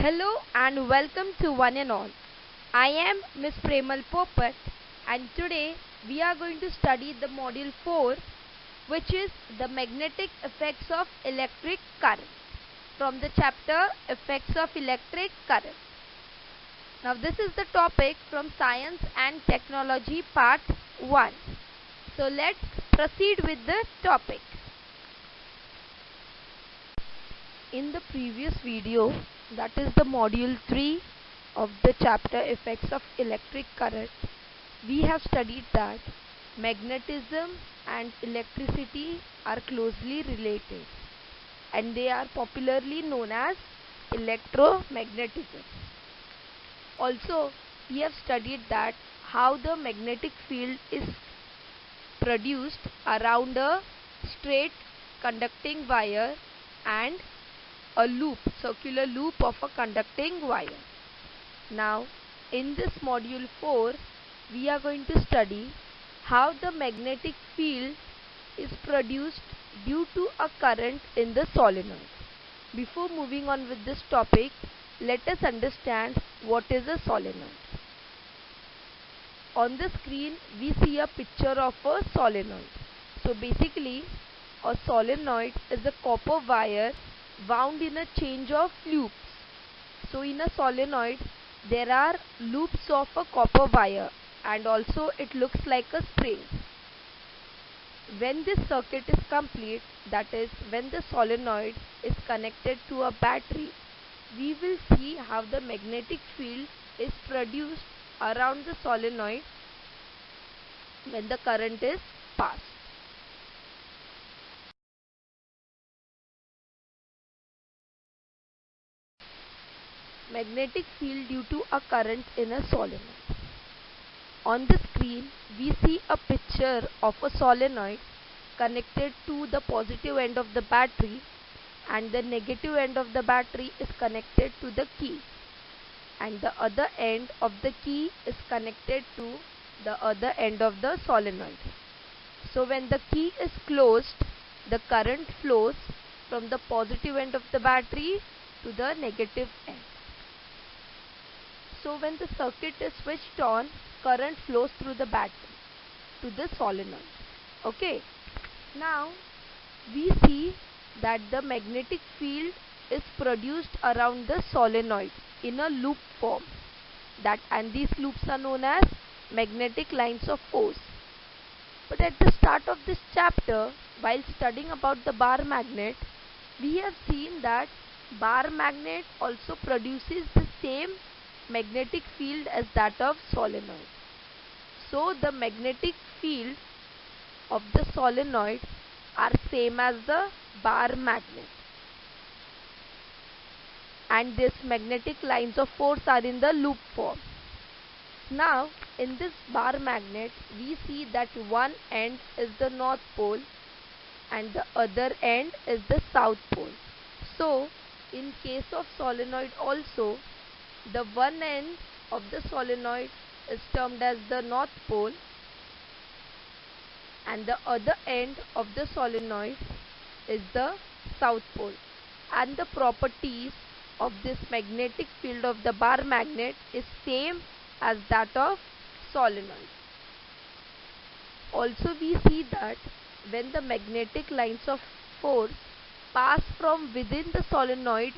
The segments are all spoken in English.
Hello and welcome to one and all. I am Miss Premal Popat and today we are going to study the module 4, which is the magnetic effects of electric current from the chapter Effects of Electric Current. Now this is the topic from Science and Technology Part 1. So let's proceed with the topic. In the previous video, that is the module 3 of the chapter Effects of Electric Current, we have studied that magnetism and electricity are closely related and they are popularly known as electromagnetism. Also, we have studied that how the magnetic field is produced around a straight conducting wire and a circular loop of a conducting wire. Now, in this module 4, we are going to study how the magnetic field is produced due to a current in the solenoid. Before moving on with this topic, let us understand what is a solenoid. On the screen, we see a picture of a solenoid. So basically, a solenoid is a copper wire wound in a change of loops. So in a solenoid there are loops of a copper wire and also it looks like a spring. When this circuit is complete, that is when the solenoid is connected to a battery, we will see how the magnetic field is produced around the solenoid when the current is passed. Magnetic field due to a current in a solenoid. On the screen, we see a picture of a solenoid connected to the positive end of the battery and the negative end of the battery is connected to the key and the other end of the key is connected to the other end of the solenoid. So when the key is closed, the current flows from the positive end of the battery to the negative end. So when the circuit is switched on, current flows through the battery to the solenoid. Okay. Now we see that the magnetic field is produced around the solenoid in a loop form. And these loops are known as magnetic lines of force. But at the start of this chapter, while studying about the bar magnet, we have seen that bar magnet also produces the same magnetic field as that of solenoid. So the magnetic field of the solenoid are same as the bar magnet. And these magnetic lines of force are in the loop form. Now in this bar magnet we see that one end is the north pole and the other end is the south pole. So in case of solenoid also, the one end of the solenoid is termed as the north pole and the other end of the solenoid is the south pole, and the properties of this magnetic field of the bar magnet is same as that of solenoid. Also we see that when the magnetic lines of force pass from within the solenoid,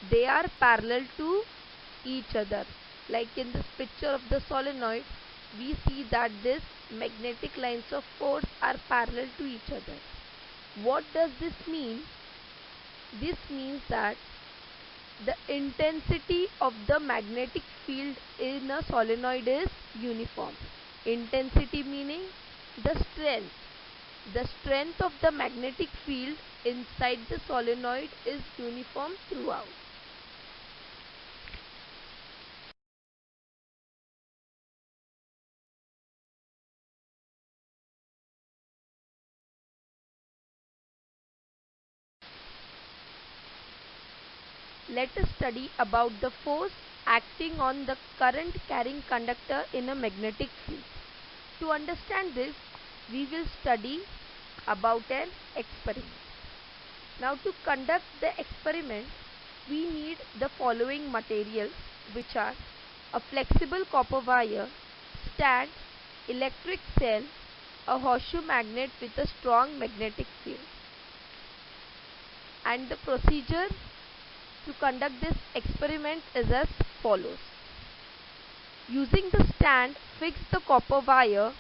they are parallel to each other. Like in this picture of the solenoid, we see that this magnetic lines of force are parallel to each other. What does this mean? This means that the intensity of the magnetic field in a solenoid is uniform. Intensity meaning the strength. The strength of the magnetic field inside the solenoid is uniform throughout. Let us study about the force acting on the current carrying conductor in a magnetic field. To understand this, we will study about an experiment. Now to conduct the experiment, we need the following materials, which are a flexible copper wire, stand, electric cell, a horseshoe magnet with a strong magnetic field. And the procedure to conduct this experiment is as follows. Using the stand, fix the copper wire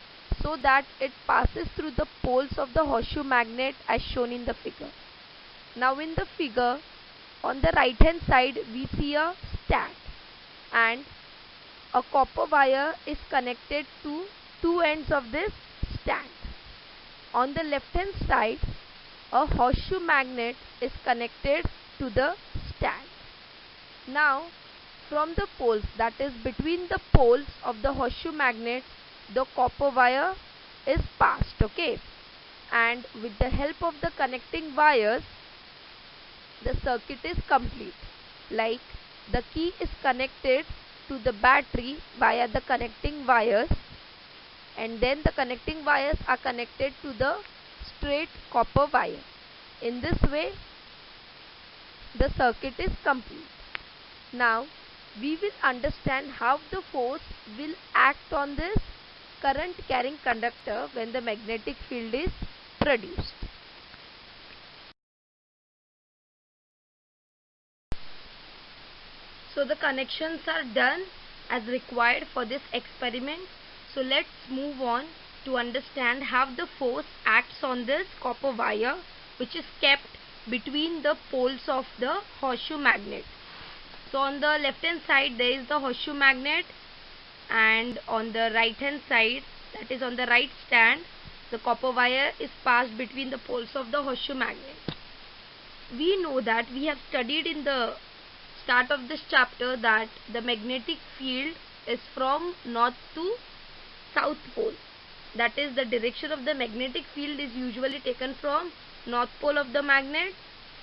so that it passes through the poles of the horseshoe magnet as shown in the figure. Now in the figure, on the right hand side we see a stand and a copper wire is connected to two ends of this stand. On the left hand side, a horseshoe magnet is connected to the stand. Now from the poles, that is between the poles of the horseshoe magnet, the copper wire is passed, okay, and with the help of the connecting wires the circuit is complete. Like the key is connected to the battery via the connecting wires, and then the connecting wires are connected to the straight copper wire. In this way the circuit is complete. Now we will understand how the force will act on this current carrying conductor when the magnetic field is produced. So the connections are done as required for this experiment. So let's move on to understand how the force acts on this copper wire, which is kept between the poles of the horseshoe magnet. So on the left hand side there is the horseshoe magnet, and on the right hand side, that is on the right stand, the copper wire is passed between the poles of the horseshoe magnet. We know that we have studied in the start of this chapter that the magnetic field is from north to south pole. That is, the direction of the magnetic field is usually taken from north pole of the magnet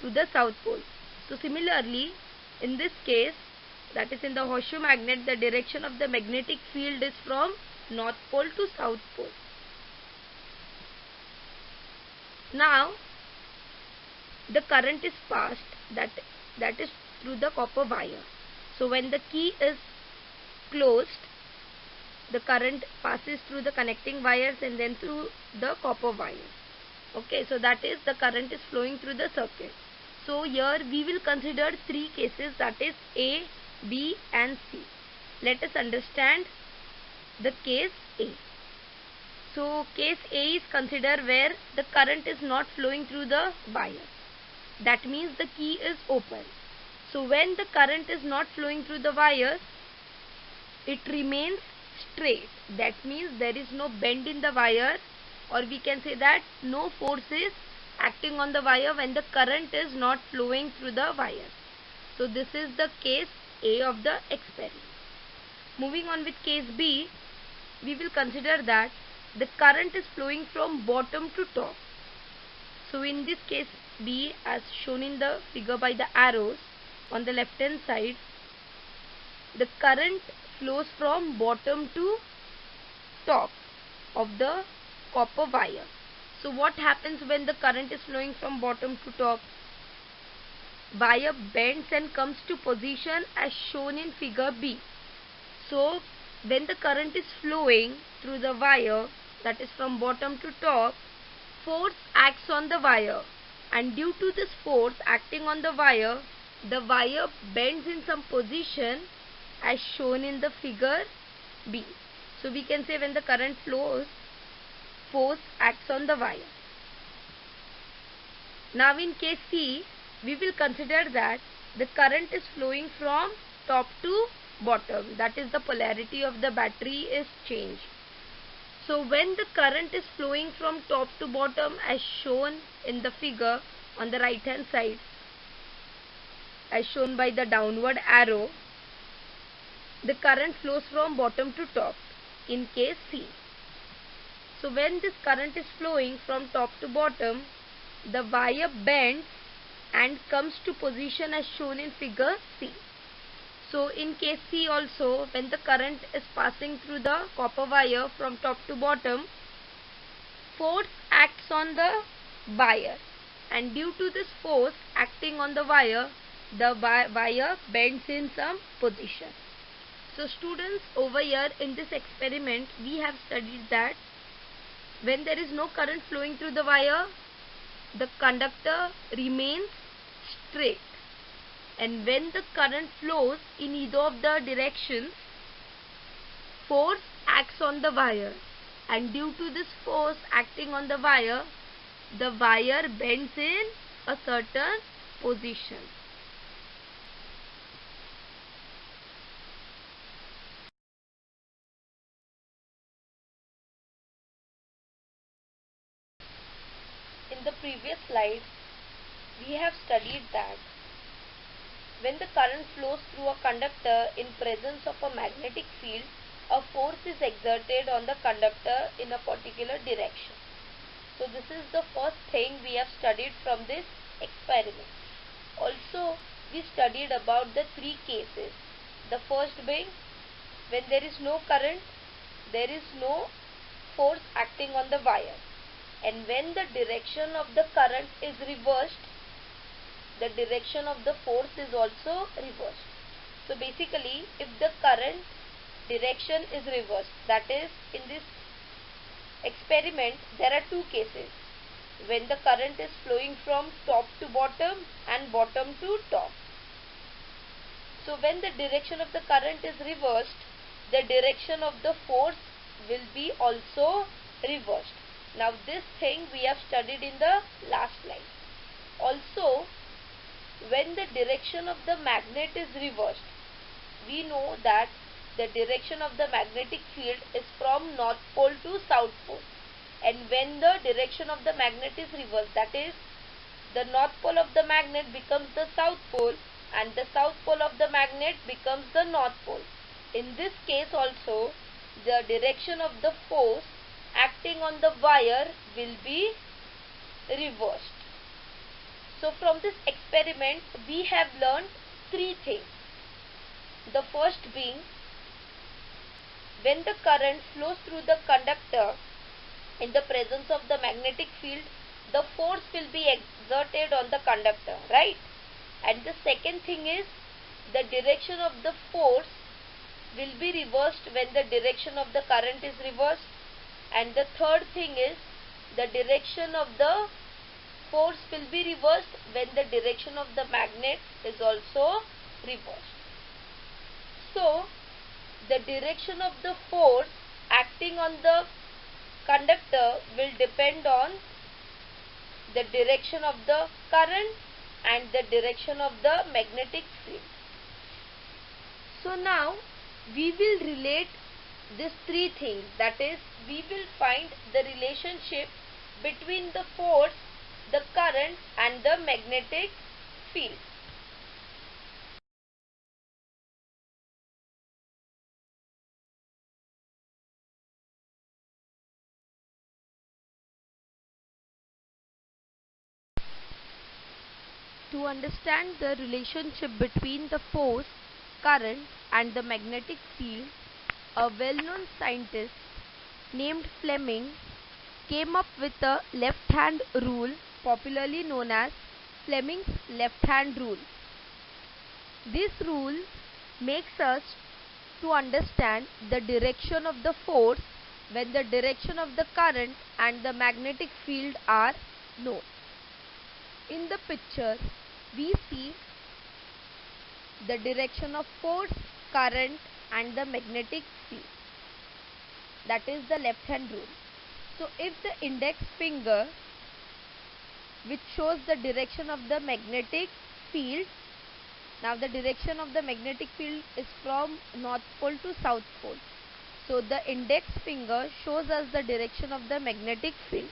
to the south pole. So similarly, in this case, that is in the horseshoe magnet, the direction of the magnetic field is from north pole to south pole. Now the current is passed, that is through the copper wire. So when the key is closed, the current passes through the connecting wires and then through the copper wire. Okay, so that is, the current is flowing through the circuit. So here we will consider three cases, that is A, B and C. Let us understand the case A. So case A is considered where the current is not flowing through the wire. That means the key is open. So when the current is not flowing through the wire, it remains straight. That means there is no bend in the wire, or we can say that no force is acting on the wire when the current is not flowing through the wire. So this is the case A of the experiment. Moving on with case B, we will consider that the current is flowing from bottom to top. So in this case B, as shown in the figure by the arrows on the left hand side, the current flows from bottom to top of the copper wire. So what happens when the current is flowing from bottom to top? Wire bends and comes to position as shown in figure B. So when the current is flowing through the wire, that is from bottom to top, force acts on the wire, and due to this force acting on the wire bends in some position as shown in the figure B. So we can say when the current flows, force acts on the wire. Now in case C, we will consider that the current is flowing from top to bottom, that is, the polarity of the battery is changed. So when the current is flowing from top to bottom as shown in the figure on the right hand side, as shown by the downward arrow, the current flows from bottom to top in case C. So when this current is flowing from top to bottom, the wire bends and comes to position as shown in figure C. So in case C also, when the current is passing through the copper wire from top to bottom, force acts on the wire, and due to this force acting on the wire, the wire bends in some position. So students, over here in this experiment we have studied that when there is no current flowing through the wire, the conductor remains straight, and when the current flows in either of the directions, force acts on the wire, and due to this force acting on the wire bends in a certain position. In the previous slide, we have studied that when the current flows through a conductor in presence of a magnetic field, a force is exerted on the conductor in a particular direction. So this is the first thing we have studied from this experiment. Also, we studied about the three cases. The first being when there is no current, there is no force acting on the wire, and when the direction of the current is reversed, the direction of the force is also reversed. So basically, if the current direction is reversed, that is, in this experiment there are two cases: when the current is flowing from top to bottom and bottom to top. So when the direction of the current is reversed, the direction of the force will be also reversed. Now this thing we have studied in the last slide. Also, when the direction of the magnet is reversed, we know that the direction of the magnetic field is from north pole to south pole, and when the direction of the magnet is reversed, that is, the north pole of the magnet becomes the south pole and the south pole of the magnet becomes the north pole. In this case also, the direction of the force acting on the wire will be reversed. So from this experiment we have learned three things. The first being, when the current flows through the conductor in the presence of the magnetic field, the force will be exerted on the conductor, right? And the second thing is, the direction of the force will be reversed when the direction of the current is reversed. And the third thing is, the direction of the force will be reversed when the direction of the magnet is also reversed. So, the direction of the force acting on the conductor will depend on the direction of the current and the direction of the magnetic field. So now we will relate these three things, that is, we will find the relationship between the force, the current and the magnetic field. To understand the relationship between the force, current and the magnetic field, a well-known scientist named Fleming came up with a left-hand rule, popularly known as Fleming's left-hand rule. This rule makes us to understand the direction of the force when the direction of the current and the magnetic field are known. In the picture, we see the direction of force, current and the magnetic field. That is the left hand rule. So if the index finger, which shows the direction of the magnetic field, now the direction of the magnetic field is from north pole to south pole. So the index finger shows us the direction of the magnetic field,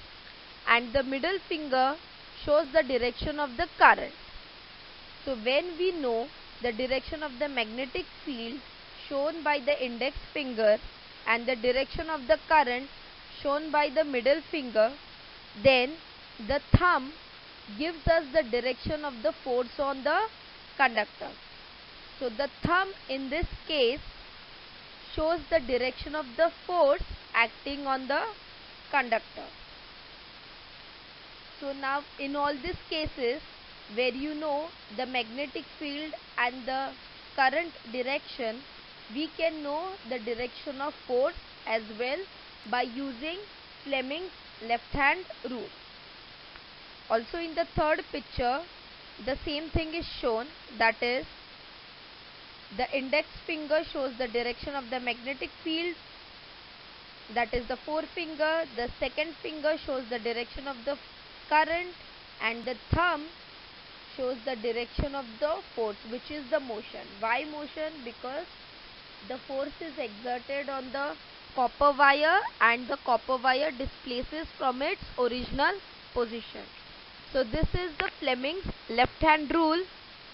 and the middle finger shows the direction of the current. So when we know the direction of the magnetic field shown by the index finger and the direction of the current shown by the middle finger, then the thumb gives us the direction of the force on the conductor. So the thumb in this case shows the direction of the force acting on the conductor. So now in all these cases, where you know the magnetic field and the current direction, we can know the direction of force as well by using Fleming's left hand rule. Also in the third picture, the same thing is shown, that is the index finger shows the direction of the magnetic field, that is the forefinger. The second finger shows the direction of the current, and the thumb shows the direction of the force, which is the motion. Why motion? Because the force is exerted on the copper wire and the copper wire displaces from its original position. So this is the Fleming's left hand rule,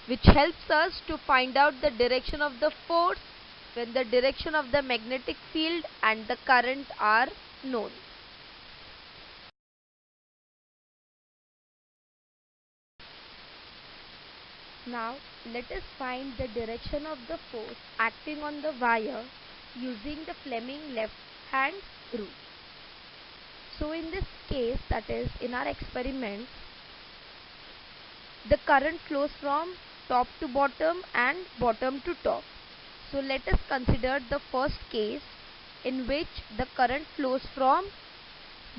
which helps us to find out the direction of the force when the direction of the magnetic field and the current are known. Now let us find the direction of the force acting on the wire using the Fleming left hand rule. So in this case, that is in our experiment, the current flows from top to bottom and bottom to top. So let us consider the first case in which the current flows from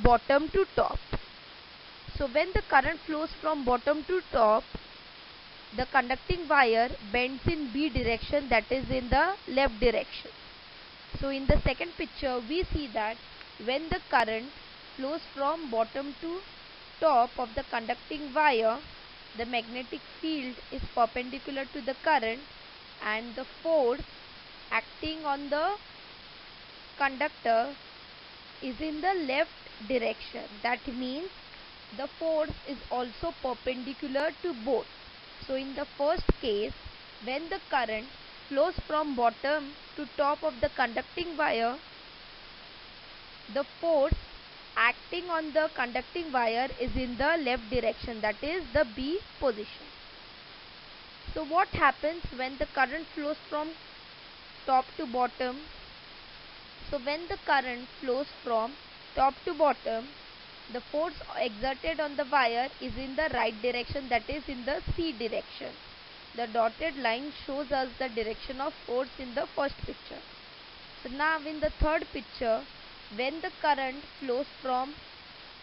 bottom to top. So when the current flows from bottom to top, the conducting wire bends in B direction, that is in the left direction. So in the second picture, we see that when the current flows from bottom to top of the conducting wire, the magnetic field is perpendicular to the current and the force acting on the conductor is in the left direction. That means the force is also perpendicular to both. So in the first case, when the current flows from bottom to top of the conducting wire, the force acting on the conducting wire is in the left direction, that is the B position. So what happens when the current flows from top to bottom? So when the current flows from top to bottom, the force exerted on the wire is in the right direction, that is in the C direction. The dotted line shows us the direction of force in the first picture. So now in the third picture, when the current flows from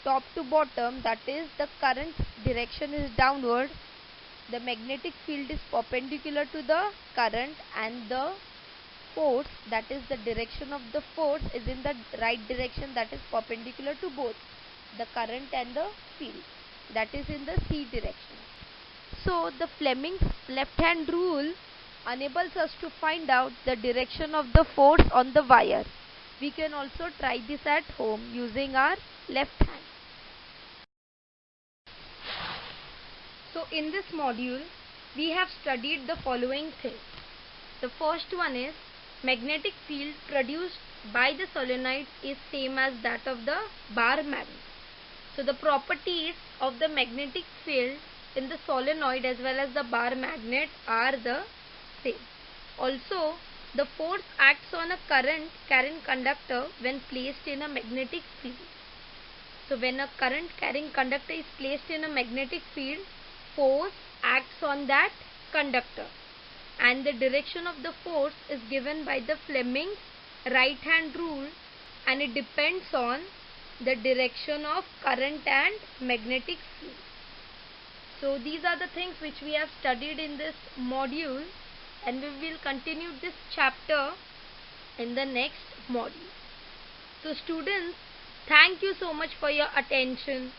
top to bottom, that is the current direction is downward, the magnetic field is perpendicular to the current and the force, that is the direction of the force, is in the right direction, that is perpendicular to both the current and the field, that is in the C direction. So the Fleming's left hand rule enables us to find out the direction of the force on the wire. We can also try this at home using our left hand. So in this module, we have studied the following things. The first one is magnetic field produced by the solenoid is same as that of the bar magnet. So the properties of the magnetic field in the solenoid as well as the bar magnet are the same. Also, the force acts on a current carrying conductor when placed in a magnetic field. So when a current carrying conductor is placed in a magnetic field, force acts on that conductor, and the direction of the force is given by the Fleming's right hand rule, and it depends on the direction of current and magnetic field. So these are the things which we have studied in this module, and we will continue this chapter in the next module. So students, thank you so much for your attention.